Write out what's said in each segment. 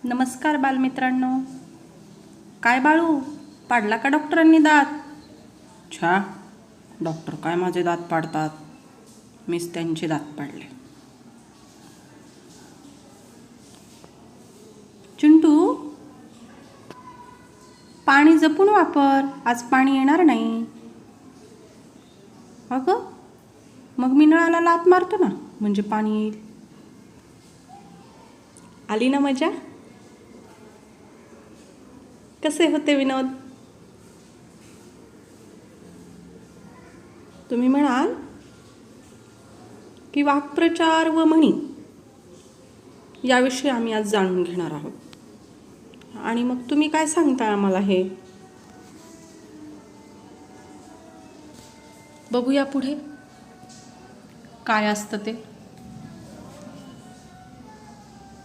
नमस्कार बालमित्रांनो. काय बाळू, पाडला का डॉक्टरांनी दात? छा, डॉक्टर काय माझे दात पाडतात, मीच त्यांचे दात पाडले. चिंटू, पाणी जपून वापर, आज पाणी येणार नाही. अगं, मग मी नळाला लाथ मारतो ना, म्हणजे पाणी येईल. आली ना मजा? कसे होते विनोद? तुम्ही म्हणाल की वाक्प्रचार व म्हणी याविषयी आम्ही आज जाणून घेणार आहोत. आणि मग तुम्ही काय सांगता आम्हाला हे? बघूया पुढे काय असतं ते.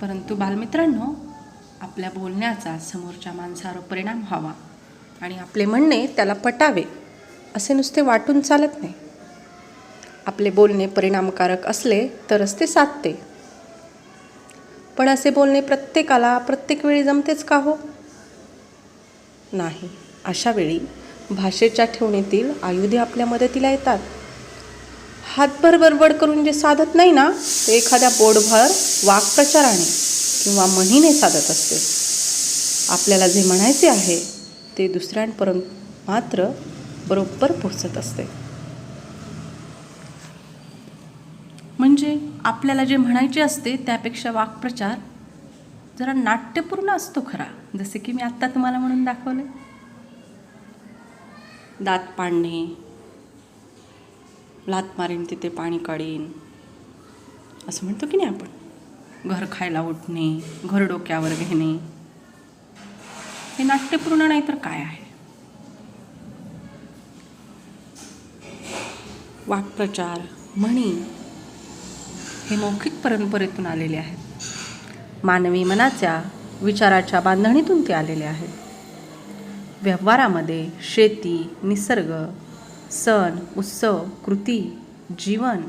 परंतु बालमित्रांनो, आपल्या बोलण्याचा समोरच्या माणसावर परिणाम व्हावा आणि आपले म्हणणे त्याला पटावे असे नुसते वाटून चालत नाही. आपले बोलणे परिणामकारक असले तरच ते साधते. पण असे बोलणे प्रत्येकाला प्रत्येक वेळी जमतेच का हो? नाही. अशा वेळी भाषेच्या ठेवणीतील आयुधे आपल्या मदतीला येतात. हातभर बडबड करून जे साधत नाही ना, ते एखाद्या बोटभर वाक्प्रचाराने किंवा म्हणीने साधत असते. आपल्याला जे म्हणायचे आहे ते दुसऱ्यांपर्यंत मात्र बरोबर पोहोचत असते. म्हणजे आपल्याला जे म्हणायचे असते त्यापेक्षा वाक्प्रचार जरा नाट्यपूर्ण असतो खरा, जसे की मी आत्ता तुम्हाला म्हणून दाखवले. दात पाडणे, लाथ मारीन तिथे पाणी काढीन, असं म्हणतो की नाही आपण. घर खायला उठणे, घर डोक्यावर घेणे, हे नाट्यपूर्ण नाही तर काय आहे? वाक्प्रचार, म्हणी हे मौखिक परंपरेतून आलेले आहेत. मानवी मनाच्या विचाराच्या बांधणीतून ते आलेले आहेत. व्यवहारामध्ये शेती, निसर्ग, सण, उत्सव, कृती, जीवन,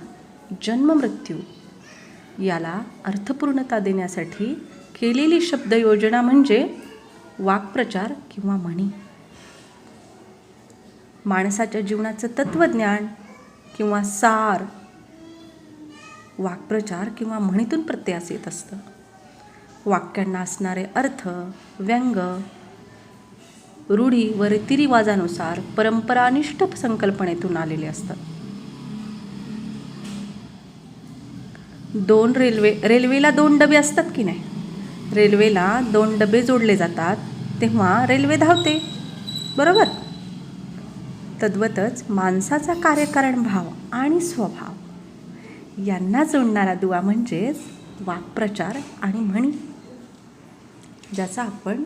जन्म, मृत्यू याला अर्थपूर्णता देण्यासाठी केलेली शब्दयोजना म्हणजे वाक्प्रचार किंवा म्हणी. माणसाच्या जीवनाचं तत्त्वज्ञान किंवा सार वाक्प्रचार किंवा म्हणीतून प्रत्ययास येत असतं. वाक्यांना असणारे अर्थ, व्यंग, रूढी व रीतिरिवाजानुसार परंपरानिष्ठ संकल्पनेतून आलेले असतात. रेल्वेला 2 डबे असतात की नाही? रेल्वेला 2 डबे जोडले जातात तेव्हा रेल्वे धावते, बरोबर? तद्वतच माणसाचा कार्यकारण भाव आणि स्वभाव यांना जोडणारा दुवा म्हणजेच वाक्प्रचार आणि म्हणी, ज्याचा आपण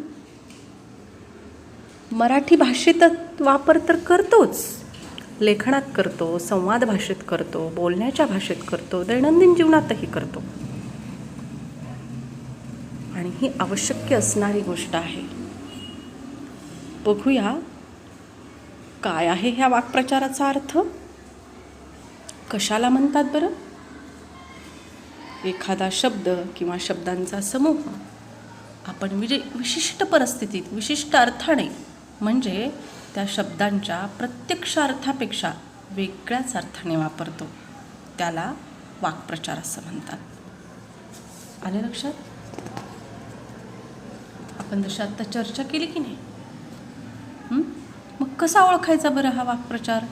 मराठी भाषेत वापर तर करतोच, लेखनात करतो, संवाद भाषेत करतो, बोलण्याच्या भाषेत करतो, दैनंदिन जीवनातही करतो. आणि ही आवश्यक असणारी गोष्ट आहे. बघूया काय आहे ह्या वाक्प्रचाराचा अर्थ. कशाला म्हणतात बरं? एखादा शब्द किंवा शब्दांचा समूह आपण विशिष्ट परिस्थितीत विशिष्ट अर्थाने, म्हणजे त्या शब्दांच्या प्रत्यक्ष अर्थापेक्षा वेगळ्याच अर्थाने वापरतो, त्याला वाक्प्रचार असं म्हणतात. आले लक्षात? आपण जशी आत्ता चर्चा केली की नाही, मग कसा ओळखायचा बरं हा वाक्प्रचार?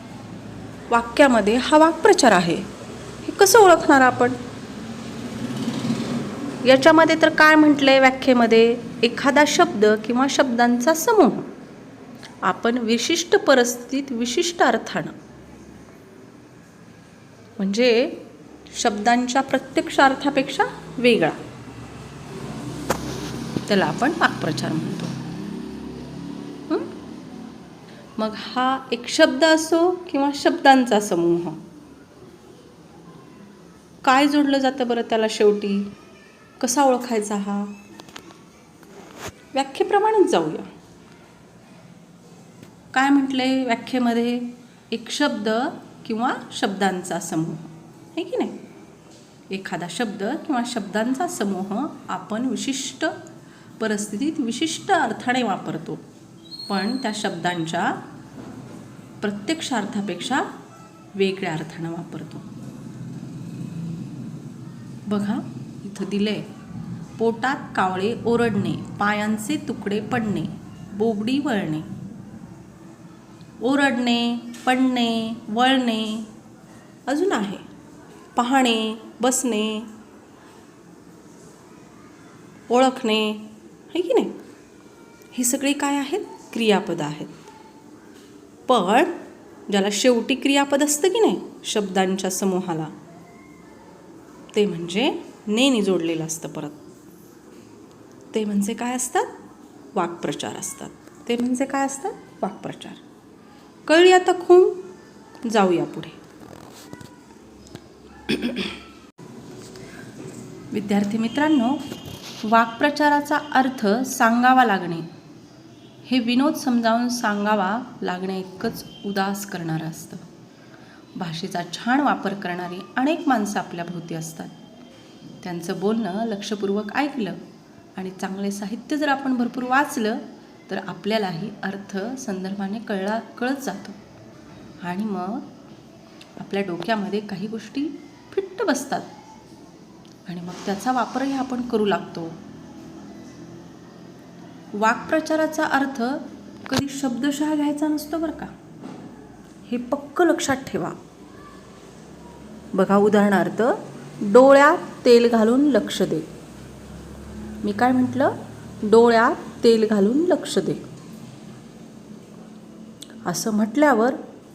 वाक्यामध्ये हा वाक्प्रचार आहे हे कसं ओळखणार आपण? याच्यामध्ये तर काय म्हटलंय व्याख्येमध्ये? एखादा शब्द किंवा शब्दांचा समूह आपण विशिष्ट परिस्थितीत विशिष्ट अर्थानं, म्हणजे शब्दांच्या प्रत्यक्ष अर्थापेक्षा वेगळा, त्याला आपण वाक्प्रचार म्हणतो. मग हा एक शब्द असो किंवा शब्दांचा समूह, काय जोडलं जातं बरं त्याला शेवटी? कसा ओळखायचा हा? व्याख्येप्रमाणेच जाऊया. काय म्हटलंय व्याख्येमध्ये? एक शब्द किंवा शब्दांचा समूह, आहे की नाही? एखादा शब्द किंवा शब्दांचा समूह आपण विशिष्ट परिस्थितीत विशिष्ट अर्थाने वापरतो, पण त्या शब्दांच्या प्रत्यक्ष अर्थापेक्षा वेगळ्या अर्थानं वापरतो. बघा इथं दिलंय, पोटात कावळे ओरडणे, पायांचे तुकडे पडणे, बोबडी वळणे. ओरडणे, पडणे, वळणे, अजून आहे पाहणे, बसणे, ओळखणे, आहे की नाही. ही सगळी काय आहेत? क्रियापद आहेत. पण ज्याला शेवटी क्रियापद असतं की नाही शब्दांच्या समूहाला, ते म्हणजे नेनी जोडलेलं असतं. परत ते म्हणजे काय असतात? वाक्प्रचार असतात. ते म्हणजे काय असतात? वाक्प्रचार. कळली आता खूण? जाऊया पुढे. विद्यार्थी मित्रांनो, वाक्प्रचाराचा अर्थ सांगावा लागणे हे विनोद समजावून सांगावा लागण्या इतकंच उदास करणारं असतं. भाषेचा छान वापर करणारी अनेक माणसं आपल्या भोवती असतात. त्यांचं बोलणं लक्षपूर्वक ऐकलं आणि चांगले साहित्य जर आपण भरपूर वाचलं तर आपल्यालाही अर्थ संदर्भाने कळत जातो आणि मग आपल्या डोक्यामध्ये काही गोष्टी फिट्ट बसतात आणि मग त्याचा वापरही आपण करू लागतो. वाक्प्रचाराचा अर्थ कधी शब्दशः घ्यायचा नसतो बरं का, हे पक्क लक्षात ठेवा. बघा उदाहरणार्थ, डोळ्यात तेल घालून लक्ष दे. मी काय म्हटलं? डोळ्यात तेल घालून लक्ष दे. असं म्हटल्यावर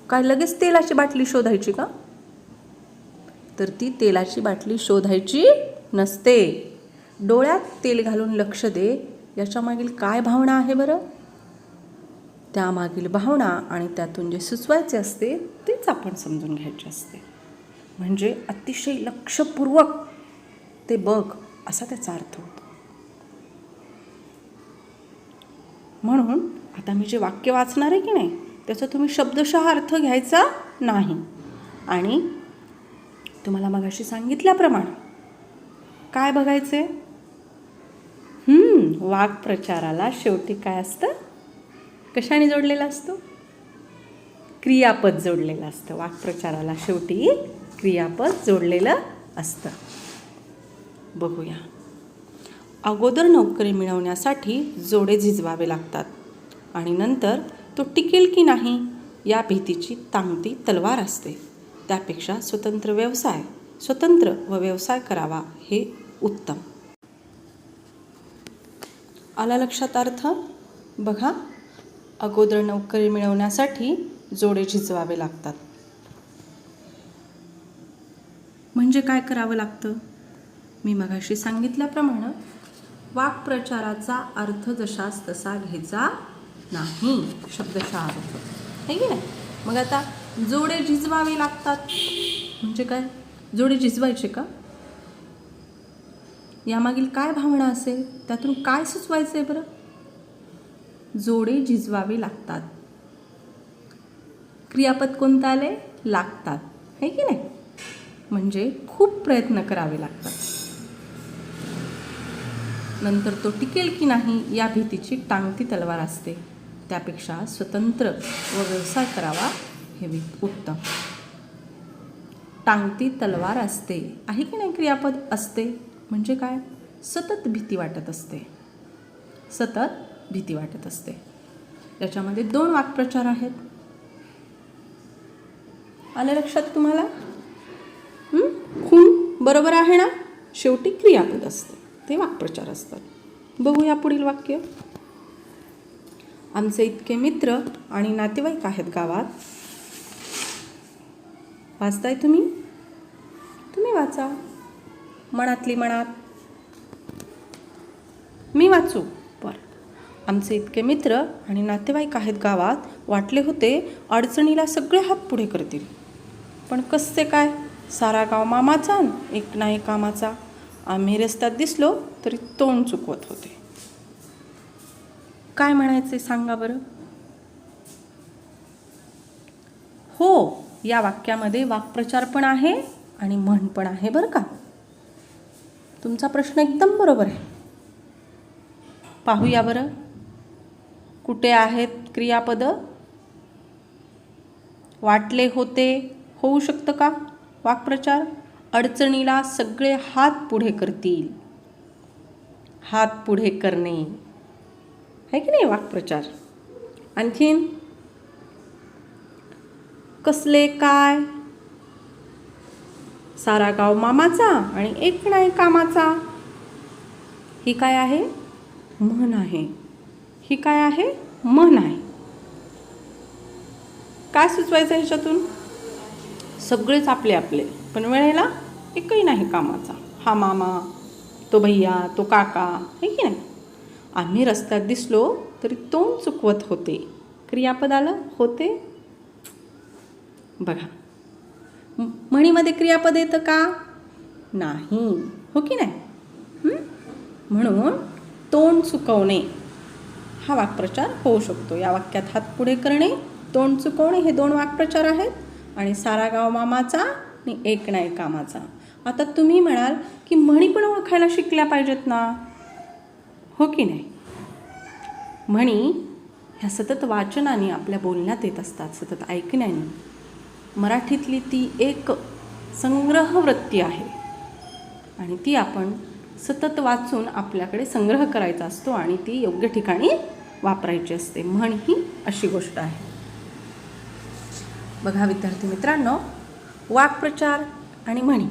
काय लगेच तेलाची बाटली शोधायची का? तर ती तेलाची बाटली शोधायची नसते. डोळ्यात तेल घालून लक्ष दे याच्या मागील काय भावना आहे बरं? त्यामागील भावना आणि त्यातून जे सुचवायचे असते तेच आपण समजून घ्यायचे असते. म्हणजे अतिशय लक्षपूर्वक ते बघ असा त्याचा अर्थ होतो. म्हणून आता मी जे वाक्य वाचणार आहे की नाही त्याचा तुम्ही शब्दशः अर्थ घ्यायचा नाही. आणि तुम्हाला मगाशी सांगितल्याप्रमाणे काय बघायचे? वाक्प्रचाराला शेवटी काय असतं? कशाने जोडलेलं असतं? क्रियापद जोडलेलं असतं. वाक्प्रचाराला शेवटी क्रियापद जोडलेलं असतं. बघूया. अगोदर नोकरी मिळवण्यासाठी जोडे झिजवावे लागतात आणि नंतर तो टिकेल की नाही या भीतीची टांगती तलवार असते. त्यापेक्षा स्वतंत्र व व्यवसाय करावा हे उत्तम. आला लक्षात अर्थ? बघा, अगोदर नोकरी मिळवण्यासाठी जोडे झिजवावे लागतात म्हणजे काय करावं लागतं? मी मगाशी सांगितल्याप्रमाणे वाक्प्रचाराचा अर्थ जशास तसा घ्यायचा नाही, शब्दशः अर्थ, आहे की नाही. मग आता जोडे झिजवावे लागतात म्हणजे काय? जोडे झिजवायचे का? यामागील काय भावना असेल? त्यातून काय सुचवायचं आहे बरं? जोडे झिजवावे लागतात. क्रियापद कोणतं आले? लागतात, आहे की नाही. म्हणजे खूप प्रयत्न करावे लागतात. नंतर तो टिकेल की नाही या भीतीची टांगती तलवार असते. त्यापेक्षा स्वतंत्र व व्यवसाय करावा हे उत्तम. टांगती तलवार असते आहे की नाही. क्रियापद असते म्हणजे काय? सतत भीती वाटत असते. सतत भीती वाटत असते. त्याच्यामध्ये 2 वाक्प्रचार आहेत. आलं लक्षात तुम्हाला? खूण बरोबर आहे ना. शेवटी क्रियापद असते, ते वाक्प्रचार असतात. बघूया पुढील वाक्य. आमचे इतके मित्र आणि नातेवाईक आहेत गावात. वाचताय तुम्ही? तुम्ही वाचा मनातली मनात. मी वाचू? बरं. आमचे इतके मित्र आणि नातेवाईक आहेत गावात. वाटले होते अडचणीला सगळे हात पुढे करतील, पण कसे काय? सारा गाव मामाचा एक नाही कामाचा. आम्ही रस्त्यात दिसलो तरी तोंड चुकवत होते. काय म्हणायचे सांगा बरं? हो, या वाक्यामध्ये वाक्प्रचार पण आहे आणि म्हण पण आहे बरं का. तुमचा प्रश्न एकदम बरोबर आहे. पाहूया बरं, कुठे आहेत क्रियापदं? वाटले होते होऊ शकतं का वाक्प्रचार? अडचणीला सगळे हात पुढे करतील. हात पुढे करणे आहे की नाही वाक्प्रचार. आणखीन कसले काय? सारा गाव मामाचा आणि एक नाही कामाचा. ही काय आहे? म्हण आहे. ही काय आहे? म्हण आहे. काय सुचवायचं ह्याच्यातून? सगळेच आपले आपले, पण वेळेला एकही नाही कामाचा. हा मामा, तो भैया, तो काका, आहे की नाही. आम्ही रस्त्यात दिसलो तरी तोंड चुकवत होते. क्रियापद आलं होते. बघा, म्हणीमध्ये क्रियापद येतं का? नाही, हो की नाही. म्हणून तोंड चुकवणे हा वाक्प्रचार होऊ शकतो. या वाक्यात हात पुढे करणे, तोंड चुकवणे हे 2 वाक्प्रचार आहेत. आणि सारा गाव मामाचा आणि एक नाही कामाचा. आता तुम्ही म्हणाल की म्हणी पण ओळखायला शिकल्या पाहिजेत ना, हो की नाही. म्हणी ह्या सतत वाचनाने आपल्या बोलण्यात येत असतात, सतत ऐकण्याने. मराठीतली ती एक संग्रहवृत्ती आहे आणि ती आपण सतत वाचून आपल्याकडे संग्रह करायचा असतो आणि ती योग्य ठिकाणी वापरायची असते. म्हण ही अशी गोष्ट आहे. बघा विद्यार्थी मित्रांनो, वाक्प्रचार आणि म्हणी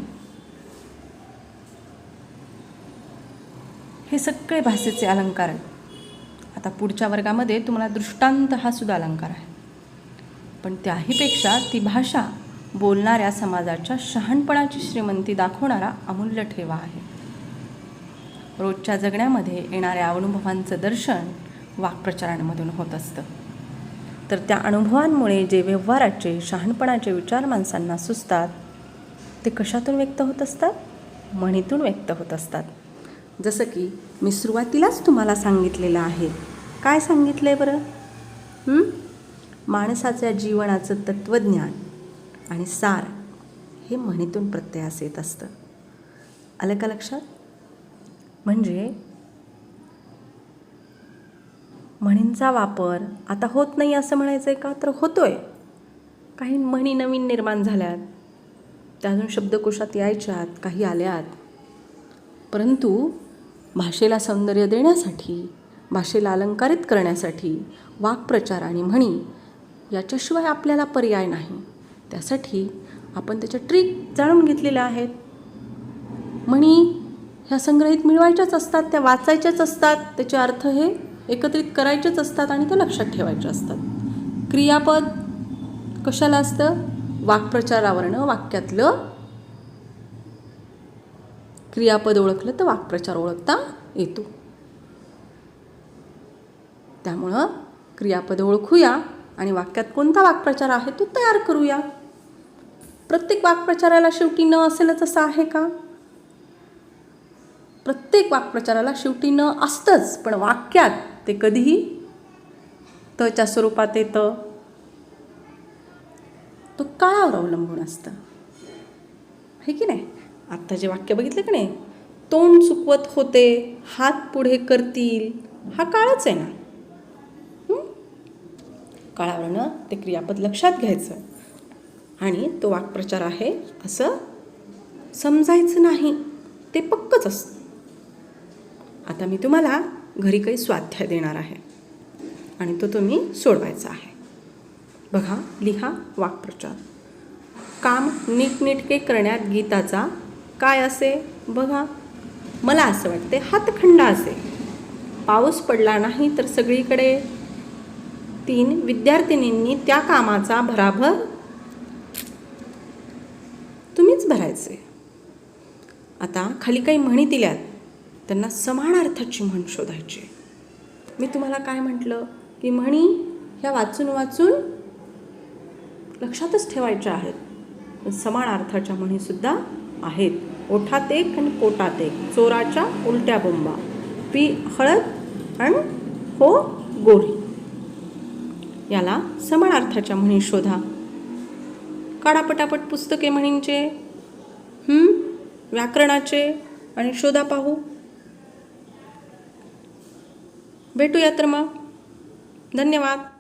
हे सगळे भाषेचे अलंकार आहेत. आता पुढच्या वर्गामध्ये तुम्हाला दृष्टांत हा सुद्धा अलंकार आहे. पण त्याहीपेक्षा ती भाषा बोलणाऱ्या समाजाच्या शहाणपणाची श्रीमंती दाखवणारा अमूल्य ठेवा आहे. रोजच्या जगण्यामध्ये येणाऱ्या अनुभवांचं दर्शन वाक्प्रचारांमधून होत असतं. तर त्या अनुभवांमुळे जे व्यवहाराचे शहाणपणाचे विचार माणसांना सुचतात ते कशातून व्यक्त होत असतात? म्हणीतून व्यक्त होत असतात. जसं की मी सुरुवातीलाच तुम्हाला सांगितलेलं आहे. काय सांगितलं आहे बरं? माणसाच्या जीवनाचं तत्त्वज्ञान आणि सार हे म्हणीतून प्रत्ययास येत असतं. आलं का लक्षात? म्हणजे म्हणींचा वापर आता होत नाही असं म्हणायचं आहे का? तर होतोय. काही म्हणी नवीन निर्माण झाल्यात, त्या अजून शब्दकोशात यायच्यात, काही आल्यात. परंतु भाषेला सौंदर्य देण्यासाठी, भाषेला अलंकारित करण्यासाठी वाक्प्रचार आणि म्हणी याच्याशिवाय आपल्याला पर्याय नाही. त्यासाठी आपण त्याच्या ट्रिक जाणून घेतलेल्या आहेत. म्हणी ह्या संग्रहित मिळवायच्याच असतात, त्या वाचायच्याच असतात, त्याचे अर्थ हे एकत्रित करायचेच असतात आणि ते लक्षात ठेवायचे असतात. क्रियापद कशाला असतं? वाक्प्रचारावरनं वाक्यातलं क्रियापद ओळखलं तर वाक्प्रचार ओळखता येतो. त्यामुळं क्रियापद ओळखूया आणि वाक्यात कोणता वाक्प्रचार आहे तो तयार करूया. प्रत्येक वाक्प्रचाराला शेवटी न असेलच असं आहे का? प्रत्येक वाक्प्रचाराला शेवटी न असतंच, पण वाक्यात ते कधीही तच्या स्वरूपात येतं. तो काळावर अवलंबून असतं, आहे की नाही. आत्ता जे वाक्य बघितलं की नाही, तोंड चुकवत होते, हात पुढे करतील, हा काळच आहे ना. काळावरनं ते क्रियापद लक्षात घ्यायचं आणि तो वाक्प्रचार आहे असं समजायचं नाही, ते पक्कच असतं. आता मी तुम्हाला घरी काही स्वाध्याय देणार आहे आणि तो तुम्ही सोडवायचा आहे. बघा, लिहा वाक्प्रचार. काम नीटनेटके करण्यात गीताचा काय असे? बघा, मला असं वाटते हातखंडा असे. पाऊस पडला नाही तर सगळीकडे 3 विद्यार्थिनींनी त्या कामाचा भराभर तुम्हीच भरायचे. आता खाली काही म्हणी दिल्यात, त्यांना समानार्थाची म्हण शोधायची. मी तुम्हाला काय म्हटलं की म्हणी ह्या वाचून वाचून लक्षातच ठेवायच्या आहेत. समानार्थाच्या म्हणीसुद्धा आहेत. ओठात एक आणि पोटात एक, चोराच्या उलट्या बोंबा, पी हळद आणि हो गोरी. याला समानार्थाच्या म्हणी शोधा. काढा पटापट पुस्तके म्हणींचे, व्याकरणाचे आणि शोधा पाहू. भेटूया तर मग. धन्यवाद.